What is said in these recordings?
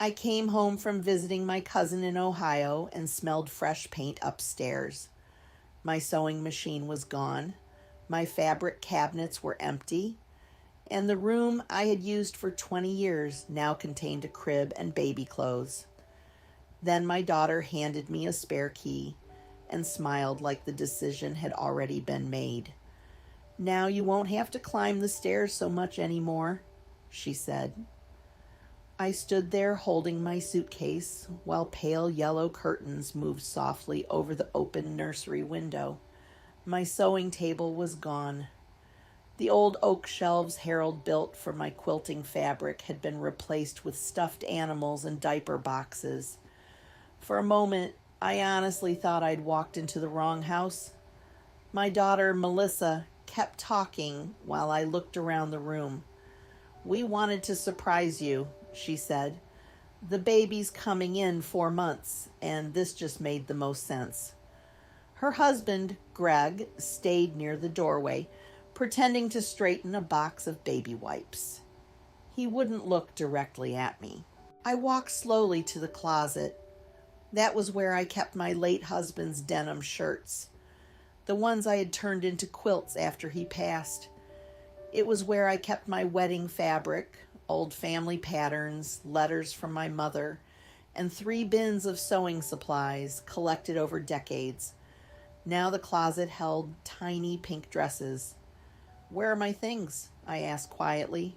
I came home from visiting my cousin in Ohio and smelled fresh paint upstairs. My sewing machine was gone. My fabric cabinets were empty. And the room I had used for 20 years now contained a crib and baby clothes. Then my daughter handed me a spare key and smiled like the decision had already been made. "Now you won't have to climb the stairs so much anymore," she said. I stood there holding my suitcase while pale yellow curtains moved softly over the open nursery window. My sewing table was gone. The old oak shelves Harold built for my quilting fabric had been replaced with stuffed animals and diaper boxes. For a moment, I honestly thought I'd walked into the wrong house. My daughter, Melissa, kept talking while I looked around the room. "We wanted to surprise you," she said. "The baby's coming in 4 months, and this just made the most sense." Her husband, Greg, stayed near the doorway, pretending to straighten a box of baby wipes. He wouldn't look directly at me. I walked slowly to the closet. That was where I kept my late husband's denim shirts, the ones I had turned into quilts after he passed. It was where I kept my wedding fabric, old family patterns, letters from my mother, and 3 bins of sewing supplies collected over decades. Now the closet held tiny pink dresses. "Where are my things?" I asked quietly.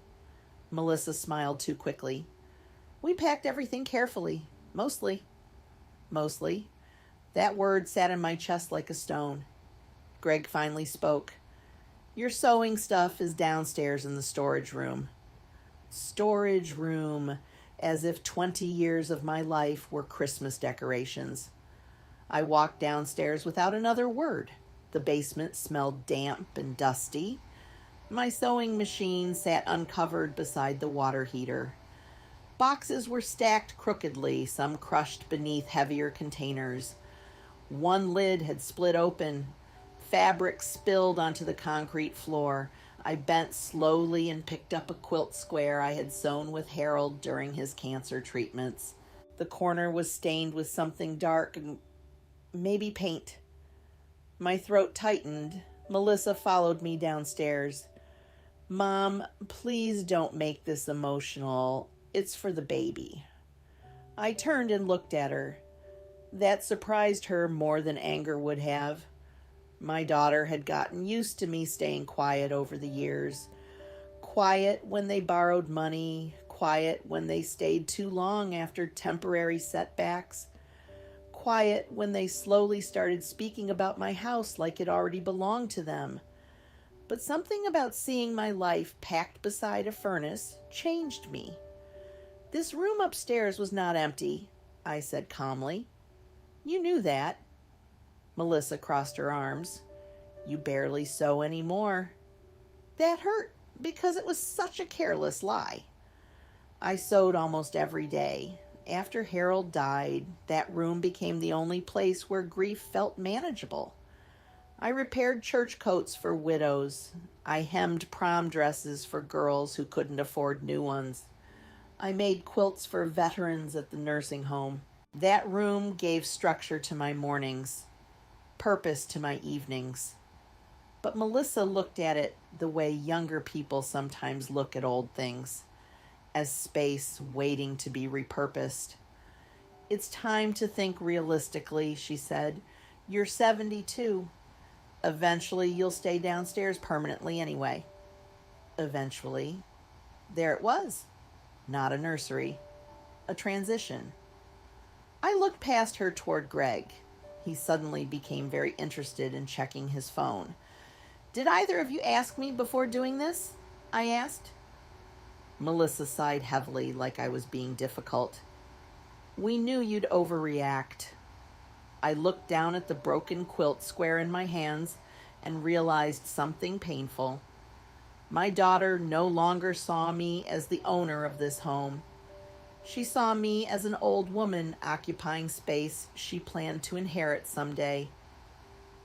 Melissa smiled too quickly. "We packed everything carefully. Mostly." Mostly. That word sat in my chest like a stone. Greg finally spoke. "Your sewing stuff is downstairs in the storage room." Storage room, as if 20 years of my life were Christmas decorations. I walked downstairs without another word. The basement smelled damp and dusty. My sewing machine sat uncovered beside the water heater. Boxes were stacked crookedly, some crushed beneath heavier containers. One lid had split open. Fabric spilled onto the concrete floor. I bent slowly and picked up a quilt square I had sewn with Harold during his cancer treatments. The corner was stained with something dark, maybe paint. My throat tightened. Melissa followed me downstairs. "Mom, please don't make this emotional. It's for the baby." I turned and looked at her. That surprised her more than anger would have. My daughter had gotten used to me staying quiet over the years. Quiet when they borrowed money, quiet when they stayed too long after temporary setbacks, quiet when they slowly started speaking about my house like it already belonged to them. But something about seeing my life packed beside a furnace changed me. "This room upstairs was not empty," I said calmly. "You knew that." Melissa crossed her arms. "You barely sew anymore." That hurt because it was such a careless lie. I sewed almost every day. After Harold died, that room became the only place where grief felt manageable. I repaired church coats for widows. I hemmed prom dresses for girls who couldn't afford new ones. I made quilts for veterans at the nursing home. That room gave structure to my mornings, purpose to my evenings. But Melissa looked at it the way younger people sometimes look at old things, as space waiting to be repurposed. "It's time to think realistically," she said. "You're 72. Eventually you'll stay downstairs permanently anyway." Eventually. There it was. Not a nursery. A transition. I looked past her toward Greg. He suddenly became very interested in checking his phone. "Did either of you ask me before doing this?" I asked. Melissa sighed heavily like I was being difficult. "We knew you'd overreact." I looked down at the broken quilt square in my hands and realized something painful. My daughter no longer saw me as the owner of this home. She saw me as an old woman occupying space she planned to inherit someday.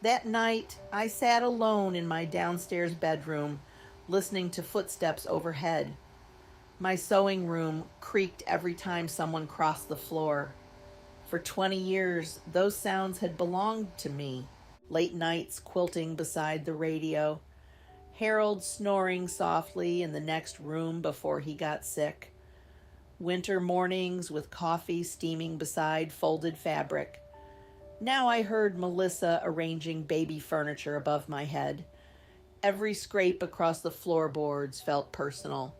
That night, I sat alone in my downstairs bedroom, listening to footsteps overhead. My sewing room creaked every time someone crossed the floor. For 20 years, those sounds had belonged to me. Late nights quilting beside the radio, Harold snoring softly in the next room before he got sick, winter mornings with coffee steaming beside folded fabric. Now I heard Melissa arranging baby furniture above my head. Every scrape across the floorboards felt personal.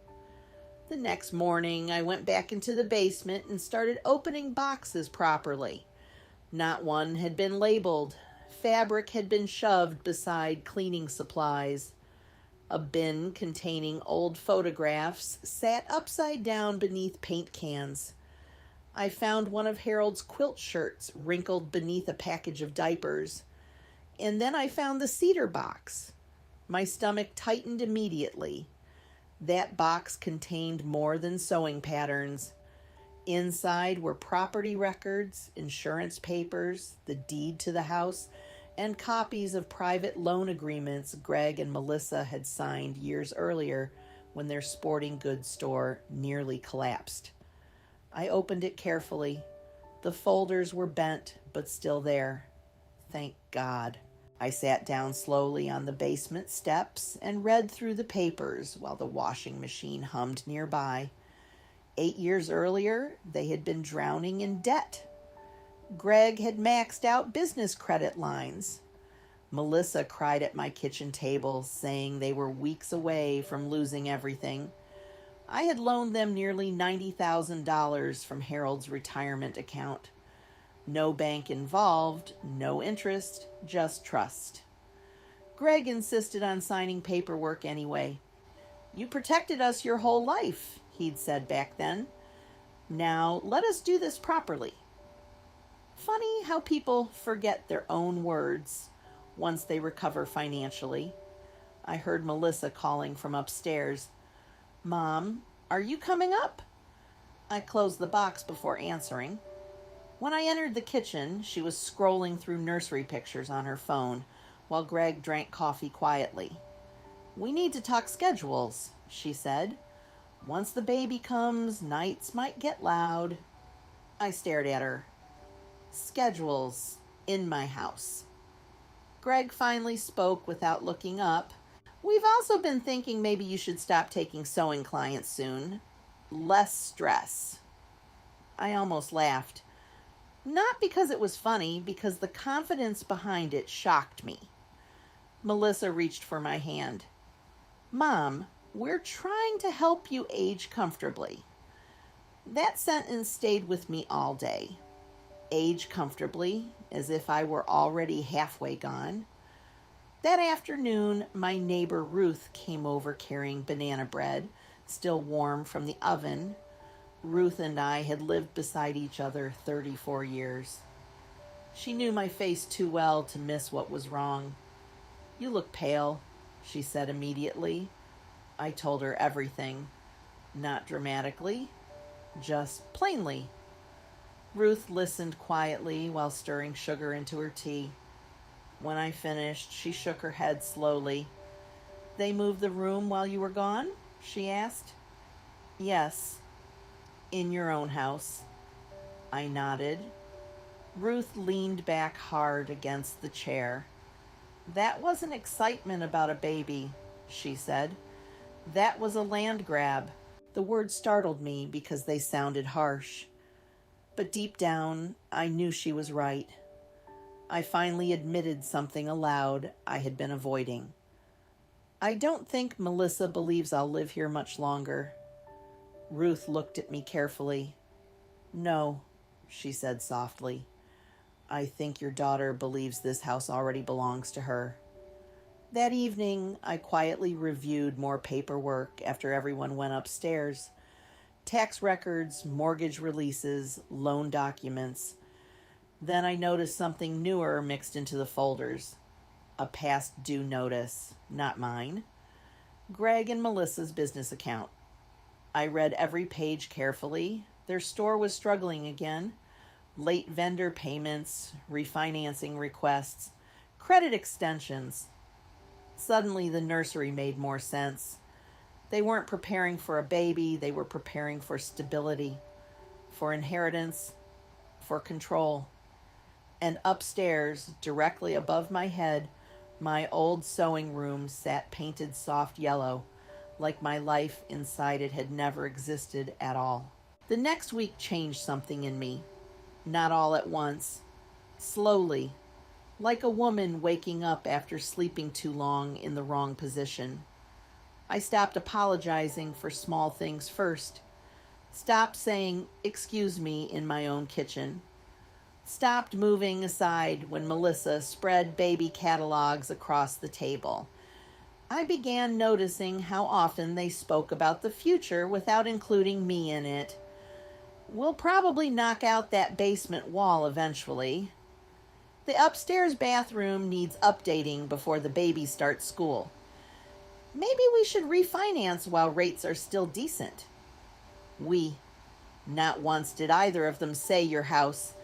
The next morning, I went back into the basement and started opening boxes properly. Not one had been labeled. Fabric had been shoved beside cleaning supplies. A bin containing old photographs sat upside down beneath paint cans. I found one of Harold's quilt shirts wrinkled beneath a package of diapers. And then I found the cedar box. My stomach tightened immediately. That box contained more than sewing patterns. Inside were property records, insurance papers, the deed to the house, and copies of private loan agreements Greg and Melissa had signed years earlier when their sporting goods store nearly collapsed. I opened it carefully. The folders were bent, but still there. Thank God. I sat down slowly on the basement steps and read through the papers while the washing machine hummed nearby. 8 years earlier, they had been drowning in debt. Greg had maxed out business credit lines. Melissa cried at my kitchen table, saying they were weeks away from losing everything. I had loaned them nearly $90,000 from Harold's retirement account. No bank involved, no interest, just trust. Greg insisted on signing paperwork anyway. "You protected us your whole life," he'd said back then. "Now let us do this properly." Funny how people forget their own words once they recover financially. I heard Melissa calling from upstairs. "Mom, are you coming up?" I closed the box before answering. When I entered the kitchen, she was scrolling through nursery pictures on her phone while Greg drank coffee quietly. "We need to talk schedules," she said. "Once the baby comes, nights might get loud." I stared at her. "Schedules in my house." Greg finally spoke without looking up. "We've also been thinking maybe you should stop taking sewing clients soon. Less stress." I almost laughed. Not because it was funny, because the confidence behind it shocked me. Melissa reached for my hand. "Mom, we're trying to help you age comfortably." That sentence stayed with me all day. Age comfortably, as if I were already halfway gone. That afternoon, my neighbor Ruth came over carrying banana bread, still warm from the oven. Ruth and I had lived beside each other 34 years. She knew my face too well to miss what was wrong. "You look pale," she said immediately. I told her everything. Not dramatically, just plainly. Ruth listened quietly while stirring sugar into her tea. When I finished, she shook her head slowly. "They moved the room while you were gone?" she asked. "Yes. In your own house." I nodded. Ruth leaned back hard against the chair. "That wasn't excitement about a baby," she said. "That was a land grab." The words startled me because they sounded harsh. But deep down, I knew she was right. I finally admitted something aloud I had been avoiding. "I don't think Melissa believes I'll live here much longer." Ruth looked at me carefully. "No," she said softly. "I think your daughter believes this house already belongs to her." That evening, I quietly reviewed more paperwork after everyone went upstairs. Tax records, mortgage releases, loan documents. Then I noticed something newer mixed into the folders. A past due notice, not mine. Greg and Melissa's business account. I read every page carefully. Their store was struggling again. Late vendor payments, refinancing requests, credit extensions. Suddenly the nursery made more sense. They weren't preparing for a baby, they were preparing for stability, for inheritance, for control. And upstairs, directly above my head, my old sewing room sat painted soft yellow, like my life inside it had never existed at all. The next week changed something in me, not all at once, slowly, like a woman waking up after sleeping too long in the wrong position. I stopped apologizing for small things first, stopped saying, "Excuse me," in my own kitchen, stopped moving aside when Melissa spread baby catalogs across the table. I began noticing how often they spoke about the future without including me in it. "We'll probably knock out that basement wall eventually. The upstairs bathroom needs updating before the baby starts school. Maybe we should refinance while rates are still decent." Not once did either of them say your house.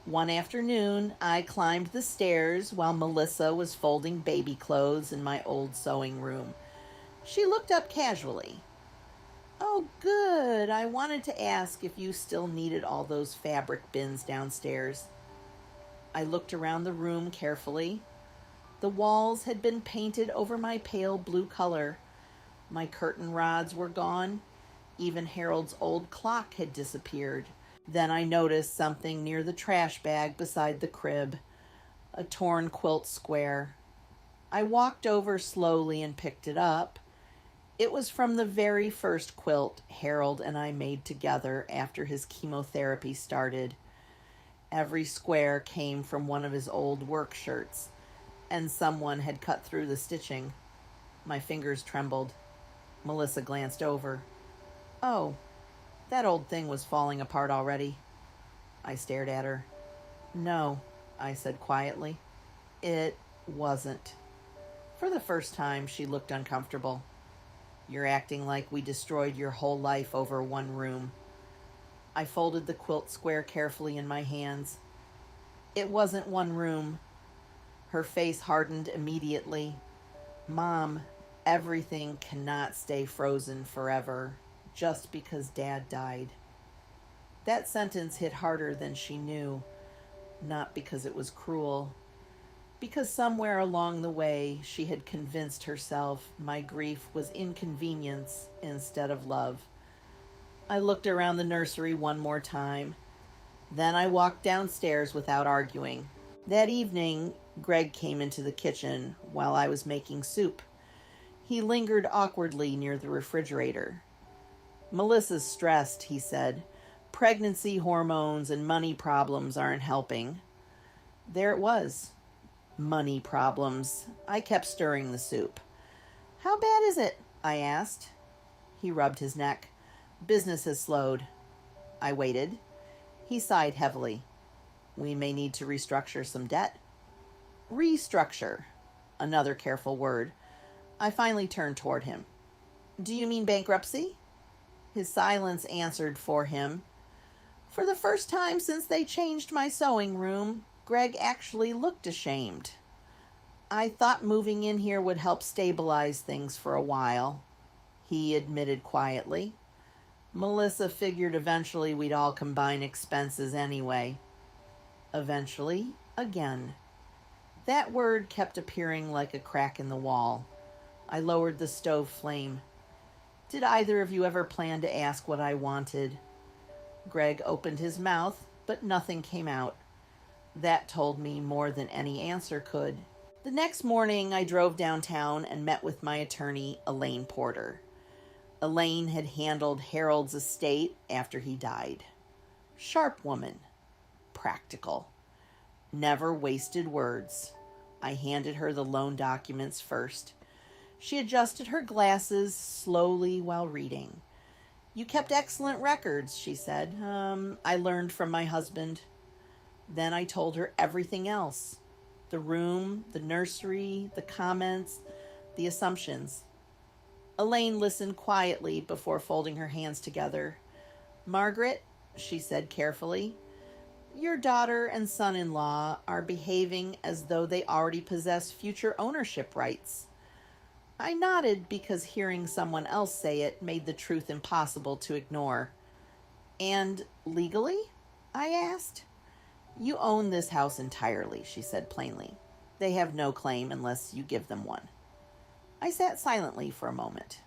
One afternoon, I climbed the stairs while Melissa was folding baby clothes in my old sewing room. She looked up casually. "Oh, good. I wanted to ask if you still needed all those fabric bins downstairs." I looked around the room carefully. The walls had been painted over my pale blue color. My curtain rods were gone. Even Harold's old clock had disappeared. Then I noticed something near the trash bag beside the crib, a torn quilt square. I walked over slowly and picked it up. It was from the very first quilt Harold and I made together after his chemotherapy started. Every square came from one of his old work shirts, and someone had cut through the stitching. My fingers trembled. Melissa glanced over. "Oh, that old thing was falling apart already." I stared at her. "No," I said quietly. "It wasn't." For the first time, she looked uncomfortable. "You're acting like we destroyed your whole life over one room." I folded the quilt square carefully in my hands. "It wasn't one room." Her face hardened immediately. "Mom, everything cannot stay frozen forever just because Dad died." That sentence hit harder than she knew, not because it was cruel, because somewhere along the way she had convinced herself my grief was inconvenience instead of love. I looked around the nursery one more time. Then I walked downstairs without arguing. That evening, Greg came into the kitchen while I was making soup. He lingered awkwardly near the refrigerator. "Melissa's stressed," he said. "Pregnancy hormones and money problems aren't helping." There it was. Money problems. I kept stirring the soup. "How bad is it?" I asked. He rubbed his neck. "Business has slowed." I waited. He sighed heavily. "We may need to restructure some debt." Restructure. Another careful word. I finally turned toward him. "Do you mean bankruptcy?" His silence answered for him. For the first time since they changed my sewing room, Greg actually looked ashamed. "I thought moving in here would help stabilize things for a while," he admitted quietly. "Melissa figured eventually we'd all combine expenses anyway." Eventually, again. That word kept appearing like a crack in the wall. I lowered the stove flame. "Did either of you ever plan to ask what I wanted?" Greg opened his mouth, but nothing came out. That told me more than any answer could. The next morning, I drove downtown and met with my attorney, Elaine Porter. Elaine had handled Harold's estate after he died. Sharp woman. Practical. Never wasted words. I handed her the loan documents first. She adjusted her glasses slowly while reading. "You kept excellent records," she said. I learned from my husband." Then I told her everything else. The room, the nursery, the comments, the assumptions. Elaine listened quietly before folding her hands together. "Margaret," she said carefully, "your daughter and son-in-law are behaving as though they already possess future ownership rights. I nodded because hearing someone else say it made the truth impossible to ignore. And legally? I asked. You own this house entirely, she said plainly. They have no claim unless you give them one. I sat silently for a moment.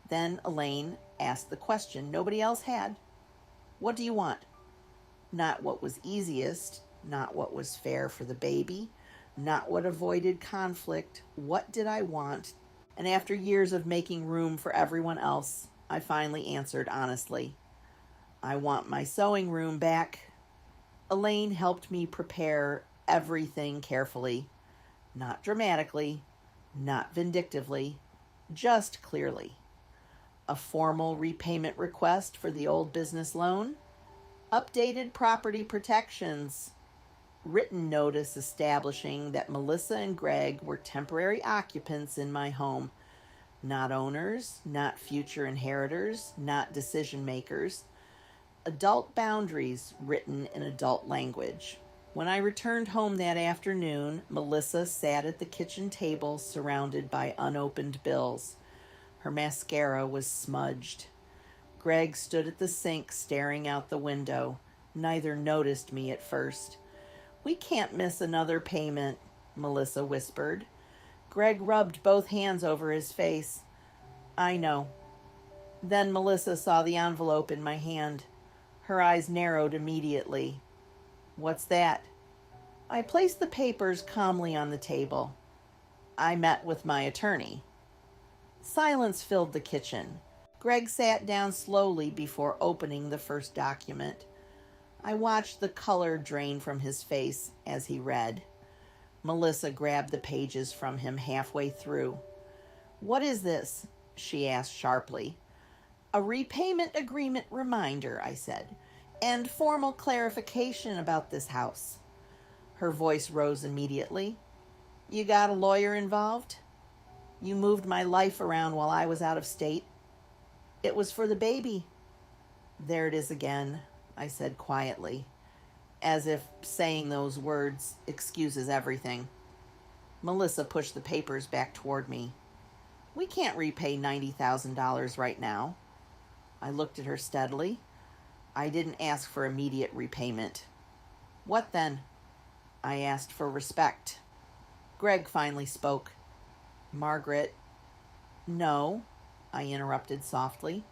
Then Elaine asked the question nobody else had. What do you want? Not what was easiest, not what was fair for the baby, not what avoided conflict. What did I want? And after years of making room for everyone else, I finally answered honestly. I want my sewing room back. Elaine helped me prepare everything carefully, not dramatically, not vindictively, just clearly. A formal repayment request for the old business loan, updated property protections, written notice establishing that Melissa and Greg were temporary occupants in my home, not owners, not future inheritors, not decision makers, adult boundaries written in adult language. When I returned home that afternoon, Melissa sat at the kitchen table surrounded by unopened bills. Her mascara was smudged. Greg stood at the sink staring out the window. Neither noticed me at first. We can't miss another payment, Melissa whispered. Greg rubbed both hands over his face. I know. Then Melissa saw the envelope in my hand. Her eyes narrowed immediately. What's that? I placed the papers calmly on the table. I met with my attorney. Silence filled the kitchen. Greg sat down slowly before opening the first document. I watched the color drain from his face as he read. Melissa grabbed the pages from him halfway through. What is this? She asked sharply. A repayment agreement reminder, I said, and formal clarification about this house. Her voice rose immediately. You got a lawyer involved? You moved my life around while I was out of state. It was for the baby. There it is again, I said quietly, as if saying those words excuses everything. Melissa pushed the papers back toward me. We can't repay $90,000 right now. I looked at her steadily. I didn't ask for immediate repayment. What then? I asked for respect. Greg finally spoke. Margaret. No, I interrupted softly.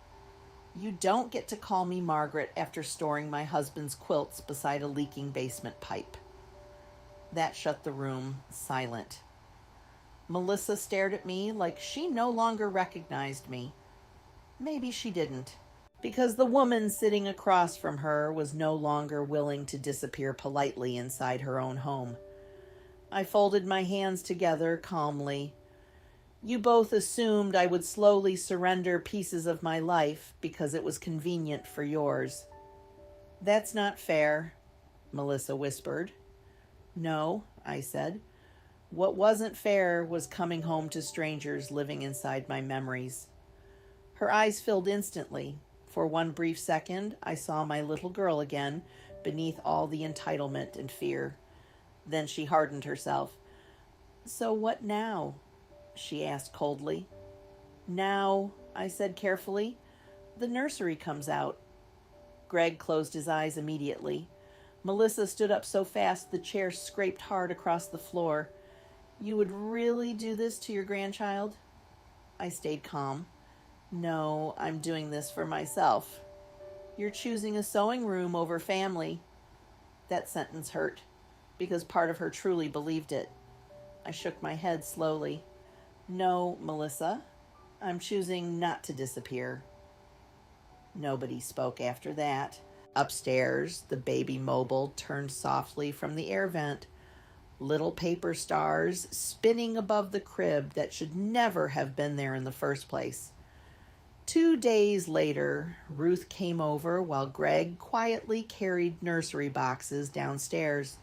You don't get to call me Margaret after storing my husband's quilts beside a leaking basement pipe. That shut the room silent. Melissa stared at me like she no longer recognized me. Maybe she didn't, because the woman sitting across from her was no longer willing to disappear politely inside her own home. I folded my hands together calmly. You both assumed I would slowly surrender pieces of my life because it was convenient for yours. That's not fair, Melissa whispered. No, I said. What wasn't fair was coming home to strangers living inside my memories. Her eyes filled instantly. For one brief second, I saw my little girl again, beneath all the entitlement and fear. Then she hardened herself. So what now? She asked coldly. Now, I said carefully, the nursery comes out. Greg closed his eyes immediately. Melissa stood up so fast the chair scraped hard across the floor. You would really do this to your grandchild? I stayed calm. No, I'm doing this for myself. You're choosing a sewing room over family. That sentence hurt, because part of her truly believed it. I shook my head slowly. No, Melissa, I'm choosing not to disappear. Nobody spoke after that. Upstairs, the baby mobile turned softly from the air vent. Little paper stars spinning above the crib that should never have been there in the first place. 2 days later, Ruth came over while Greg quietly carried nursery boxes downstairs.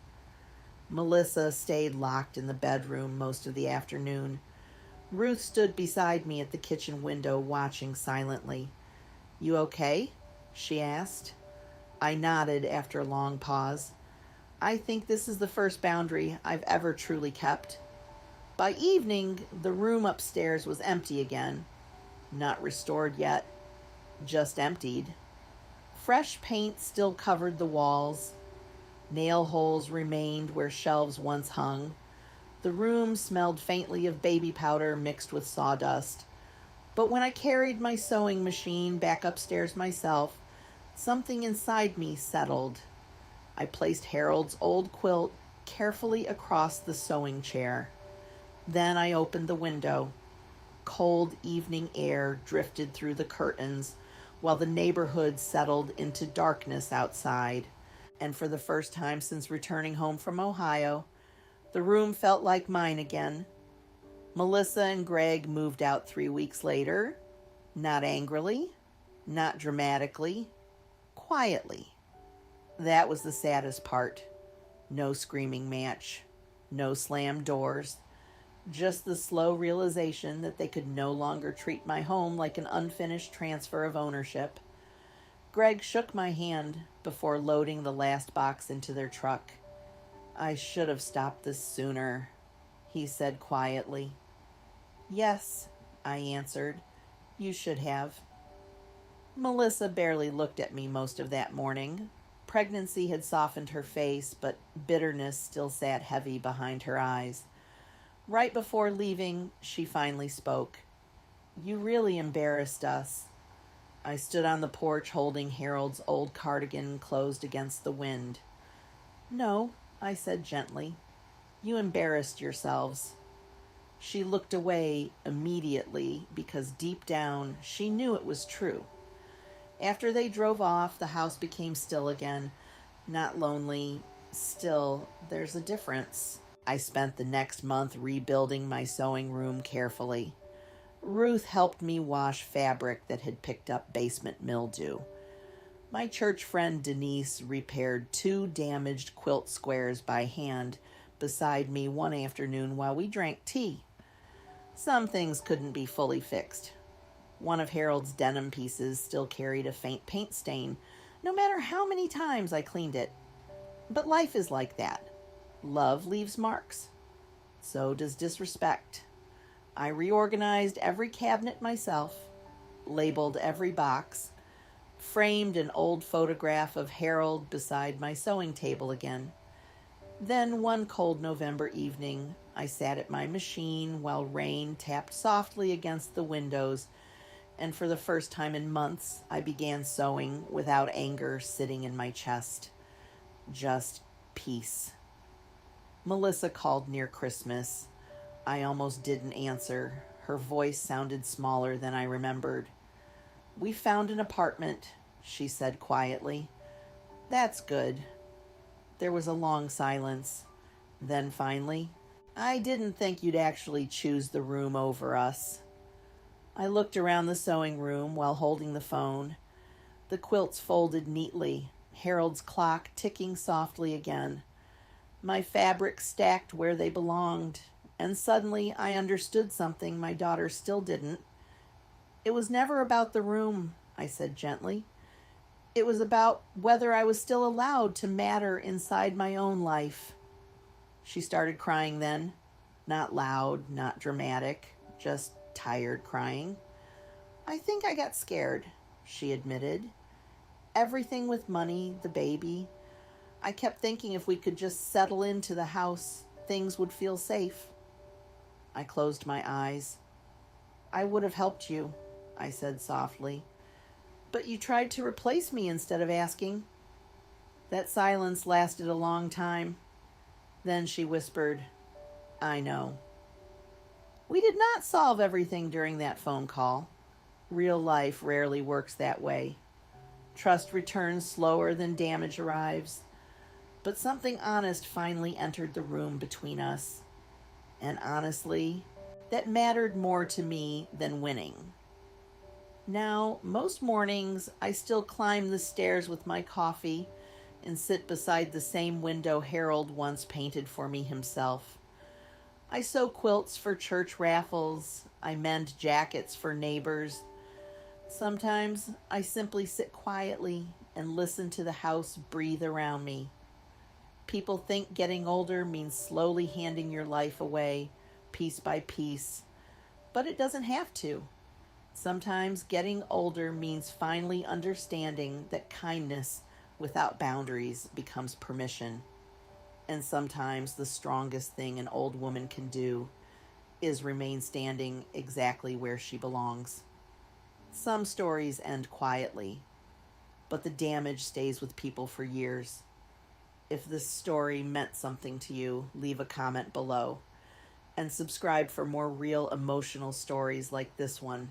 Melissa stayed locked in the bedroom most of the afternoon. Ruth stood beside me at the kitchen window, watching silently. You okay? She asked. I nodded after a long pause. I think this is the first boundary I've ever truly kept. By evening, the room upstairs was empty again. Not restored yet, just emptied. Fresh paint still covered the walls. Nail holes remained where shelves once hung. The room smelled faintly of baby powder mixed with sawdust. But when I carried my sewing machine back upstairs myself, something inside me settled. I placed Harold's old quilt carefully across the sewing chair. Then I opened the window. Cold evening air drifted through the curtains while the neighborhood settled into darkness outside. And for the first time since returning home from Ohio, the room felt like mine again. Melissa and Greg moved out 3 weeks later, not angrily, not dramatically, quietly. That was the saddest part. No screaming match, no slammed doors, just the slow realization that they could no longer treat my home like an unfinished transfer of ownership. Greg shook my hand before loading the last box into their truck. "I should have stopped this sooner," he said quietly. "Yes," I answered, "you should have." Melissa barely looked at me most of that morning. Pregnancy had softened her face, but bitterness still sat heavy behind her eyes. Right before leaving, she finally spoke. "You really embarrassed us." I stood on the porch holding Harold's old cardigan closed against the wind. "No," I said gently. "You embarrassed yourselves." She looked away immediately because deep down she knew it was true. After they drove off, the house became still again. Not lonely, still, there's a difference. I spent the next month rebuilding my sewing room carefully. Ruth helped me wash fabric that had picked up basement mildew. My church friend Denise repaired 2 damaged quilt squares by hand beside me one afternoon while we drank tea. Some things couldn't be fully fixed. One of Harold's denim pieces still carried a faint paint stain, no matter how many times I cleaned it. But life is like that. Love leaves marks. So does disrespect. I reorganized every cabinet myself, labeled every box, framed an old photograph of Harold beside my sewing table again. Then one cold November evening, I sat at my machine while rain tapped softly against the windows, and for the first time in months, I began sewing without anger sitting in my chest. Just peace. Melissa called near Christmas. I almost didn't answer. Her voice sounded smaller than I remembered. "We found an apartment," she said quietly. "That's good." There was a long silence. Then finally, "I didn't think you'd actually choose the room over us." I looked around the sewing room while holding the phone. The quilts folded neatly, Harold's clock ticking softly again. My fabric stacked where they belonged, and suddenly I understood something my daughter still didn't. "It was never about the room," I said gently. "It was about whether I was still allowed to matter inside my own life." She started crying then. Not loud, not dramatic, just tired crying. "I think I got scared," she admitted. "Everything with money, the baby. I kept thinking if we could just settle into the house, things would feel safe." I closed my eyes. "I would have helped you," I said softly. "But you tried to replace me instead of asking." That silence lasted a long time. Then she whispered, "I know." We did not solve everything during that phone call. Real life rarely works that way. Trust returns slower than damage arrives. But something honest finally entered the room between us. And honestly, that mattered more to me than winning. Now, most mornings, I still climb the stairs with my coffee and sit beside the same window Harold once painted for me himself. I sew quilts for church raffles. I mend jackets for neighbors. Sometimes I simply sit quietly and listen to the house breathe around me. People think getting older means slowly handing your life away, piece by piece, but it doesn't have to. Sometimes getting older means finally understanding that kindness without boundaries becomes permission. And sometimes the strongest thing an old woman can do is remain standing exactly where she belongs. Some stories end quietly, but the damage stays with people for years. If this story meant something to you, leave a comment below and subscribe for more real emotional stories like this one.